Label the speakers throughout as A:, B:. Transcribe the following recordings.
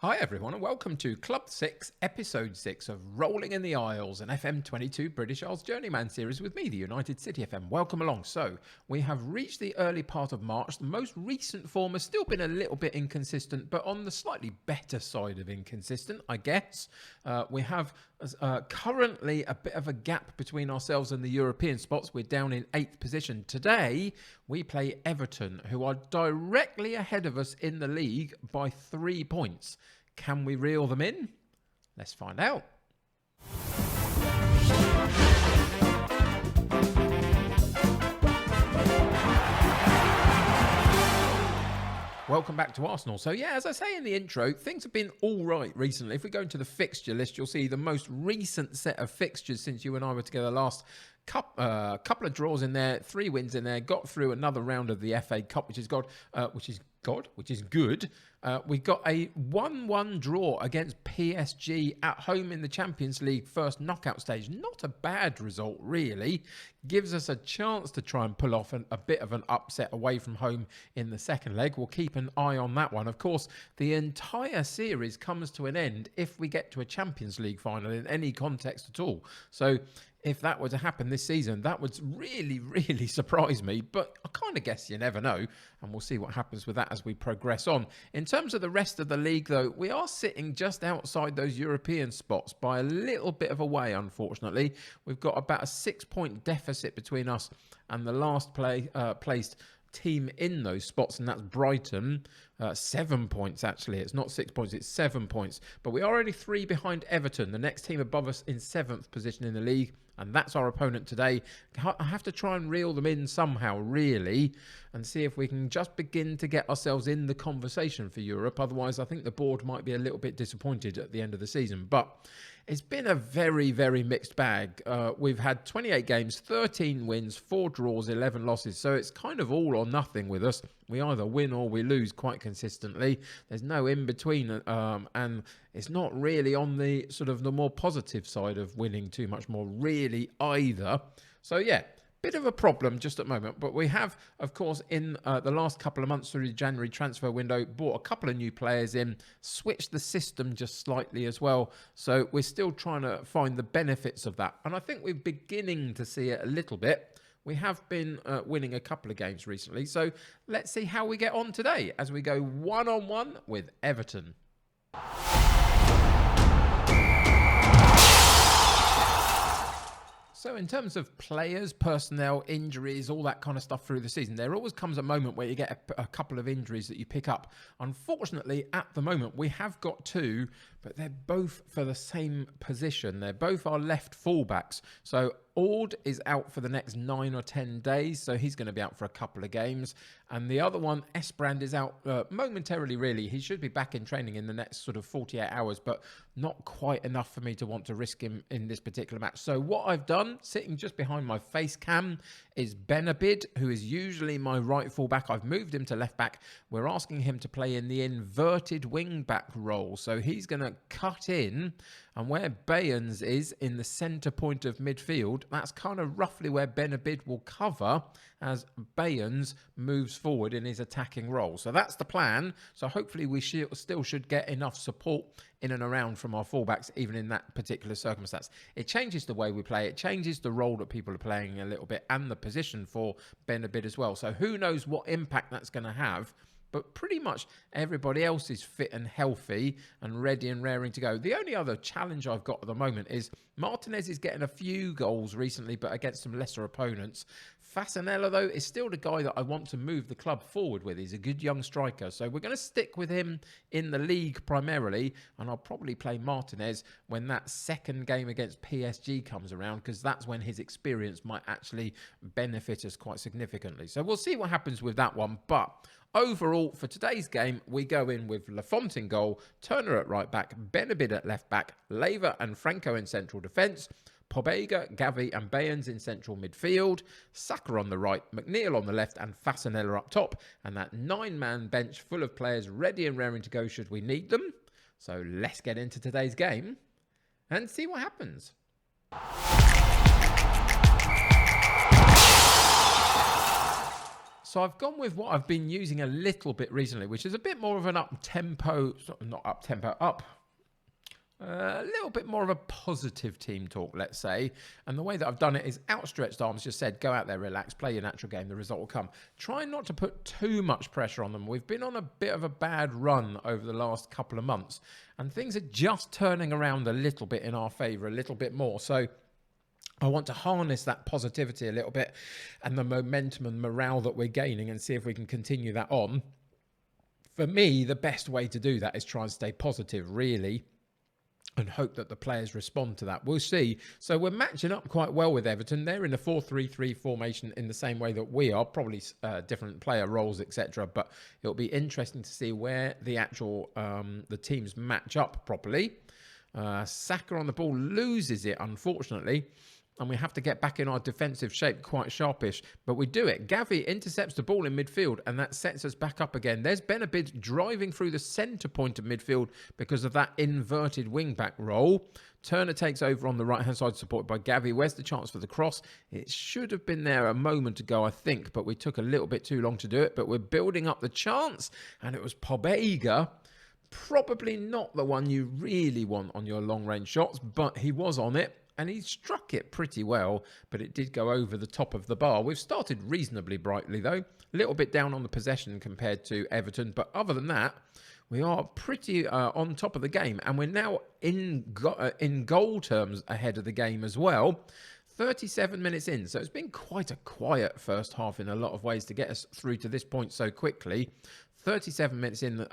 A: Hi everyone and welcome to Club 6, Episode 6 of Rolling in the Isles, an FM22 British Isles Journeyman series with me, the United City FM. Welcome along. So, we have reached the early part of March. The most recent form has still been a little bit inconsistent, but on the slightly better side of inconsistent, I guess. We have currently a bit of a gap between ourselves and the European spots. We're down in 8th position. Today, we play Everton, who are directly ahead of us in the league by 3 points. Can we reel them in? Let's find out. Welcome back to Arsenal. So yeah, as I say in the intro, things have been all right recently. If we go into the fixture list, you'll see the most recent set of fixtures since you and I were together last. Couple of draws in there, 3 wins in there, got through another round of the FA Cup, which is good. We got a 1-1 draw against PSG at home in the Champions League first knockout stage. Not a bad result, really. Gives us a chance to try and pull off a bit of an upset away from home in the second leg. We'll keep an eye on that one. Of course, the entire series comes to an end if we get to a Champions League final in any context at all. So if that were to happen this season, that would really, really surprise me. But I kind of guess you never know. And we'll see what happens with that as we progress on. In terms of the rest of the league, though, we are sitting just outside those European spots by a little bit of a way, unfortunately. We've got about a 6-point deficit between us and the last placed team in those spots, and that's Brighton. 7 points, actually. It's not 6 points, it's 7 points. But we are only 3 behind Everton, the next team above us in 7th position in the league. And that's our opponent today. I have to try and reel them in somehow, really, and see if we can just begin to get ourselves in the conversation for Europe. Otherwise, I think the board might be a little bit disappointed at the end of the season. But it's been a very, very mixed bag. We've had 28 games, 13 wins, 4 draws, 11 losses. So it's kind of all or nothing with us. We either win or we lose quite consistently. There's no in-between, and it's not really on the sort of the more positive side of winning too much more, really, either. So, yeah, bit of a problem just at the moment. But we have, of course, in the last couple of months through the January transfer window, bought a couple of new players in, switched the system just slightly as well. So we're still trying to find the benefits of that. And I think we're beginning to see it a little bit. We have been winning a couple of games recently. So let's see how we get on today as we go one-on-one with Everton. So in terms of players, personnel, injuries, all that kind of stuff through the season, there always comes a moment where you get a couple of injuries that you pick up. Unfortunately, at the moment, we have got 2, but they're both for the same position. They're both our left fullbacks. So Ord is out for the next 9 or 10 days, so he's going to be out for a couple of games. And the other one, Esbrand, is out momentarily, really. He should be back in training in the next sort of 48 hours, but not quite enough for me to want to risk him in this particular match. So what I've done, sitting just behind my face cam, is Benabid, who is usually my right fullback. I've moved him to left back. We're asking him to play in the inverted wing back role. So he's going to cut in, and where Bayans is in the centre point of midfield, that's kind of roughly where Benabid will cover as Bayans moves forward in his attacking role. So that's the plan. So hopefully we still should get enough support in and around from our fullbacks, even in that particular circumstance. It changes the way we play. It changes the role that people are playing a little bit and the position for Benabid as well. So who knows what impact that's going to have. But pretty much everybody else is fit and healthy and ready and raring to go. The only other challenge I've got at the moment is Martinez is getting a few goals recently, but against some lesser opponents. Fasanella, though, is still the guy that I want to move the club forward with. He's a good young striker. So we're going to stick with him in the league primarily, and I'll probably play Martinez when that second game against PSG comes around, because that's when his experience might actually benefit us quite significantly. So we'll see what happens with that one. But overall, for today's game, we go in with Lafont in goal, Turner at right back, Benabid at left back, Leiva and Franco in central defence, Pobega, Gavi and Bayans in central midfield, Saka on the right, McNeil on the left and Fasanella up top, and that 9-man bench full of players ready and raring to go should we need them. So let's get into today's game and see what happens. So I've gone with what I've been using a little bit recently, which is a bit more of an up-tempo, not up-tempo, a little bit more of a positive team talk, let's say. And the way that I've done it is outstretched arms, just said, go out there, relax, play your natural game, the result will come. Try not to put too much pressure on them. We've been on a bit of a bad run over the last couple of months, and things are just turning around a little bit in our favour, a little bit more. So I want to harness that positivity a little bit and the momentum and morale that we're gaining and see if we can continue that on. For me, the best way to do that is try and stay positive, really, and hope that the players respond to that. We'll see. So we're matching up quite well with Everton. They're in a 4-3-3 formation in the same way that we are, probably different player roles, etc. But it'll be interesting to see where the actual the teams match up properly. Saka on the ball loses it, unfortunately, and we have to get back in our defensive shape quite sharpish, but we do it. Gavi intercepts the ball in midfield, and that sets us back up again. There's Benabid driving through the centre point of midfield because of that inverted wing-back role. Turner takes over on the right-hand side, supported by Gavi. Where's the chance for the cross? It should have been there a moment ago, I think, but we took a little bit too long to do it. But we're building up the chance, and it was Pobega. Probably not the one you really want on your long-range shots, but he was on it. And he struck it pretty well, but it did go over the top of the bar. We've started reasonably brightly, though. A little bit down on the possession compared to Everton. But other than that, we are pretty on top of the game. And we're now in goal terms ahead of the game as well. 37 minutes in. So it's been quite a quiet first half in a lot of ways to get us through to this point so quickly. 37 minutes in,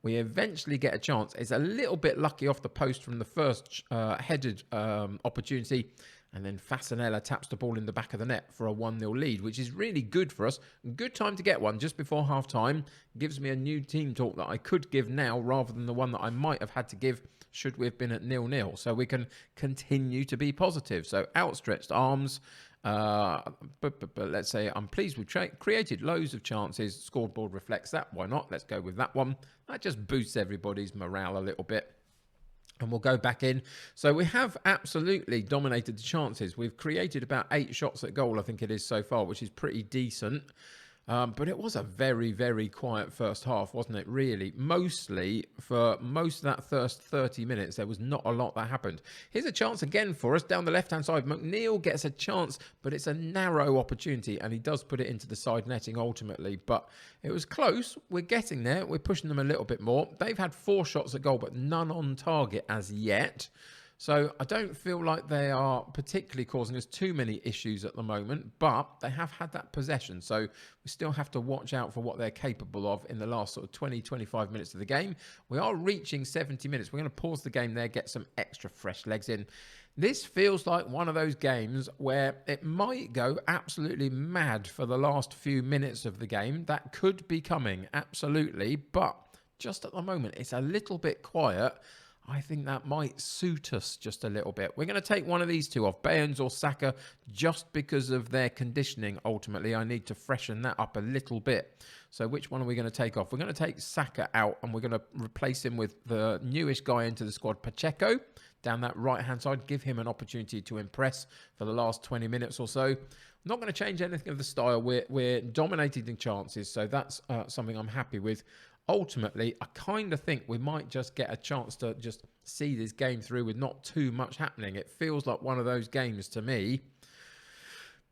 A: we eventually get a chance. It's a little bit lucky off the post from the first headed opportunity. And then Fasanella taps the ball in the back of the net for a 1-0 lead, which is really good for us. Good time to get one just before half-time. Gives me a new team talk that I could give now rather than the one that I might have had to give should we have been at 0-0. So we can continue to be positive. So outstretched arms. But let's say I'm pleased we've created loads of chances. Scoreboard reflects that. Why not? Let's go with that one. That just boosts everybody's morale a little bit. And we'll go back in. So we have absolutely dominated the chances. We've created about 8 shots at goal, I think it is so far, which is pretty decent. But it was a very, very quiet first half, wasn't it, really? Mostly, for most of that first 30 minutes, there was not a lot that happened. Here's a chance again for us down the left-hand side. McNeil gets a chance, but it's a narrow opportunity, and he does put it into the side netting ultimately. But it was close. We're getting there. We're pushing them a little bit more. They've had 4 shots at goal, but none on target as yet. So I don't feel like they are particularly causing us too many issues at the moment, but they have had that possession. So we still have to watch out for what they're capable of in the last sort of 20, 25 minutes of the game. We are reaching 70 minutes. We're going to pause the game there, get some extra fresh legs in. This feels like one of those games where it might go absolutely mad for the last few minutes of the game. That could be coming, absolutely. But just at the moment, it's a little bit quiet. I think that might suit us just a little bit. We're going to take one of these two off, Bayens or Saka, just because of their conditioning. Ultimately, I need to freshen that up a little bit. So which one are we going to take off? We're going to take Saka out, and we're going to replace him with the newest guy into the squad, Pacheco, down that right-hand side. Give him an opportunity to impress for the last 20 minutes or so. I'm not going to change anything of the style. We're dominating the chances, so that's something I'm happy with. Ultimately, I kind of think we might just get a chance to just see this game through with not too much happening. It feels like one of those games to me,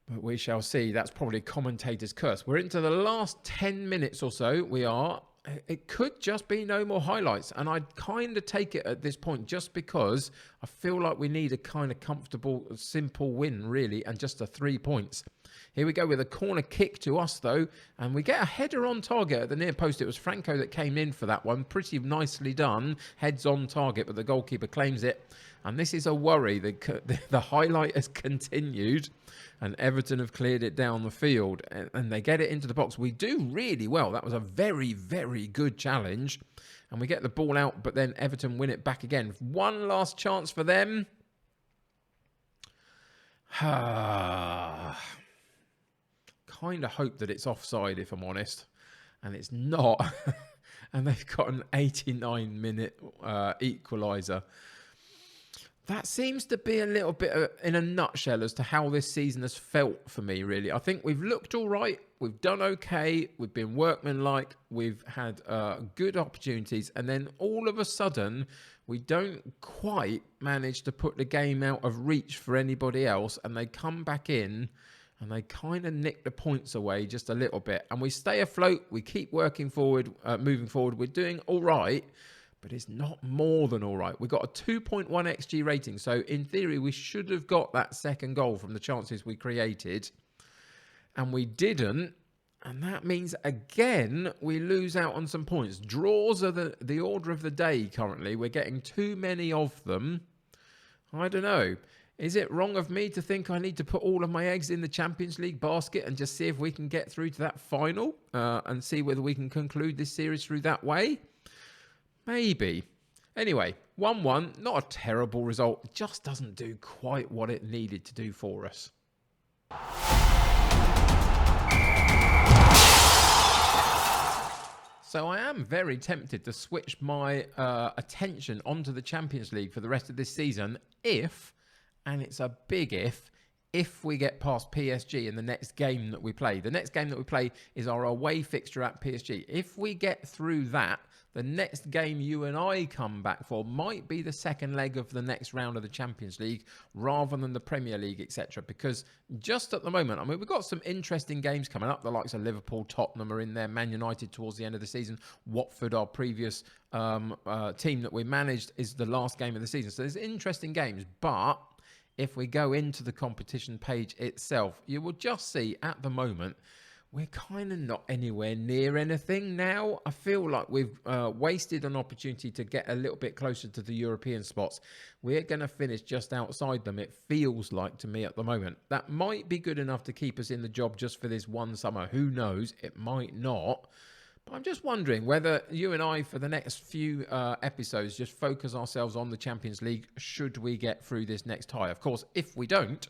A: but we shall see. That's probably commentator's curse. We're into the last 10 minutes or so. We are. It could just be no more highlights, and I'd kind of take it at this point just because I feel like we need a kind of comfortable, simple win, really, and just 3 points. Here we go with a corner kick to us, though, and we get a header on target at the near post. It was Franco that came in for that one. Pretty nicely done. Heads on target, but the goalkeeper claims it. And this is a worry. The highlight has continued, and Everton have cleared it down the field, and they get it into the box. We do really well. That was a very, very good challenge. And we get the ball out, but then Everton win it back again. One last chance for them. Kind of hope that it's offside, if I'm honest, and it's not. And they've got an 89-minute equaliser. That seems to be a little bit in a nutshell as to how this season has felt for me, really. I think we've looked all right. We've done okay. We've been workmanlike. We've had good opportunities. And then all of a sudden, we don't quite manage to put the game out of reach for anybody else. And they come back in and they kind of nick the points away just a little bit. And we stay afloat. We keep working forward, moving forward. We're doing all right. But it's not more than all right. We've got a 2.1 XG rating. So in theory, we should have got that second goal from the chances we created. And we didn't. And that means, again, we lose out on some points. Draws are the order of the day currently. We're getting too many of them. I don't know. Is it wrong of me to think I need to put all of my eggs in the Champions League basket and just see if we can get through to that final and see whether we can conclude this series through that way? Maybe. Anyway, 1-1, not a terrible result. It just doesn't do quite what it needed to do for us. So I am very tempted to switch my attention onto the Champions League for the rest of this season if, and it's a big if we get past PSG in the next game that we play. The next game that we play is our away fixture at PSG. If we get through that, the next game you and I come back for might be the second leg of the next round of the Champions League rather than the Premier League, etc. Because just at the moment, I mean, we've got some interesting games coming up. The likes of Liverpool, Tottenham are in there, Man United towards the end of the season. Watford, our previous team that we managed, is the last game of the season. So there's interesting games, but if we go into the competition page itself, you will just see at the moment, we're kind of not anywhere near anything now. I feel like we've wasted an opportunity to get a little bit closer to the European spots. We're going to finish just outside them, it feels like to me at the moment. That might be good enough to keep us in the job just for this one summer. Who knows? It might not. But I'm just wondering whether you and I, for the next few episodes, just focus ourselves on the Champions League should we get through this next tie. Of course, if we don't,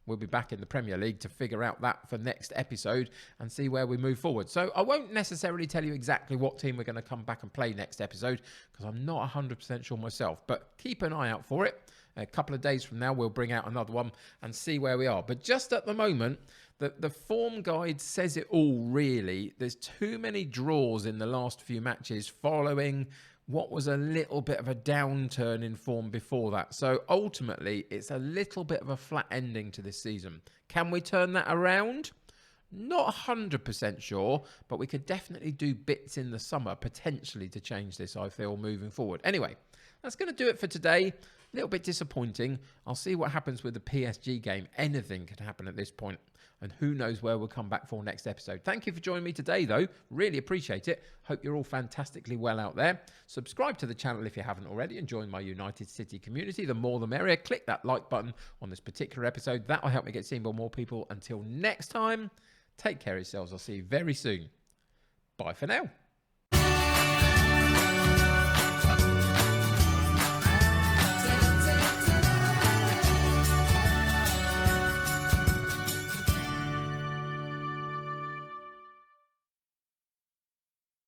A: we'll be back in the Premier League to figure out that for next episode and see where we move forward. So I won't necessarily tell you exactly what team we're going to come back and play next episode because I'm not 100% sure myself. But keep an eye out for it. A couple of days from now, we'll bring out another one and see where we are. But just at the moment, the form guide says it all, really. There's too many draws in the last few matches following what was a little bit of a downturn in form before that. So ultimately, it's a little bit of a flat ending to this season. Can we turn that around? Not 100% sure, but we could definitely do bits in the summer potentially to change this, I feel, moving forward. Anyway, that's going to do it for today. A little bit disappointing. I'll see what happens with the PSG game. Anything could happen at this point. And who knows where we'll come back for next episode. Thank you for joining me today, though. Really appreciate it. Hope you're all fantastically well out there. Subscribe to the channel if you haven't already and join my United City community. The more the merrier. Click that like button on this particular episode. That will help me get seen by more people. Until next time, take care of yourselves. I'll see you very soon. Bye for now.